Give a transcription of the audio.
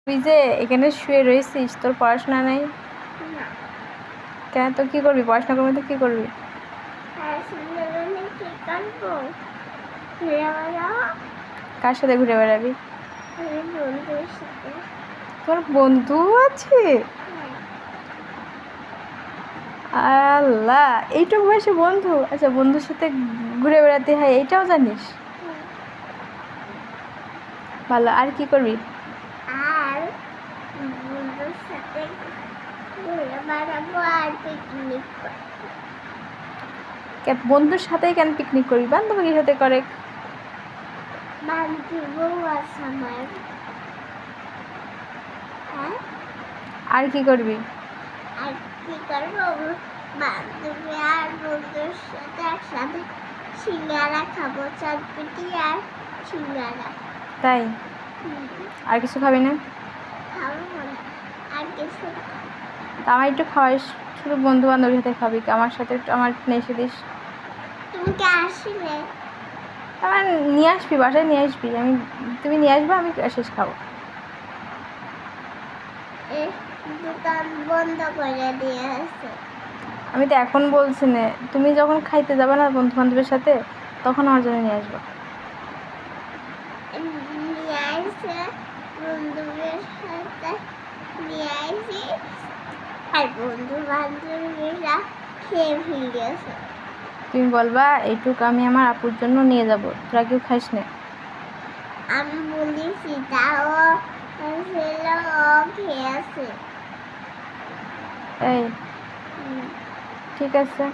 তুই যে এখানে শুয়ে রয়েছিস, তোর পড়াশোনা নেই না, কেন? তো কি করবি? পড়াশোনা করবি তো কি করবি? পড়াশোনা কি করবো? ঘুরে বেড়াবো কার সাথে ঘুরে বেড়াবি? বন্ধুর সাথে। তোর বন্ধু আছে? আল্লাহ, এইটুকু বয়সে বন্ধু? আচ্ছা, বন্ধুর সাথে ঘুরে বেড়াতে হয় এইটাও জানিস? ভালো। আর কি করবি? আর বন্ধুর সাথে ঘুরে বেড়াবো আর পিকনিক করবো। বন্ধুর সাথেই কেন পিকনিক করবি? বান্ধবীর সাথে করে। বান্ধবীও আছে আমার। হ্যাঁ, আর কি করবি? আর কি করবো? বান্ধবী আর বন্ধুর সাথে একসাথে সিঙ্গারা খাবো, চটপটি আর সিঙ্গারা। তাই? আর কিছু খাবি না? খাবো না, আর কিছু না। তা আমার একটু খাওয়াইস। শুধু বন্ধু বান্ধবীর সাথে খাবি, আমার সাথে একটু আমার এসে দিস। তুমি কি আসলে? আমার নিয়ে আসবি, বাসায় নিয়ে আসবি। তুমি নিয়ে আসবে, আমি শেষ খাবো। দোকান বন্ধ করে দিয়ে আছে। আমি তো এখন বলছি না, তুমি যখন খাইতে যাবে না বন্ধু বান্ধবের সাথে, তখন আমার জন্য নিয়ে আসবো। নিয়ে আসছে বন্ধুদের সাথে, নিয়ে আসি আর বন্ধু বান্ধবীরা খেয়ে ফিরেছে। তুমি বলবা এইটুকু আমি আমার আপুর জন্য নিয়ে যাব, তোরা কেউ খাইস না। আমি বলেছি, তাও ছিল ও খেয়েছে। এই ঠিক আছে।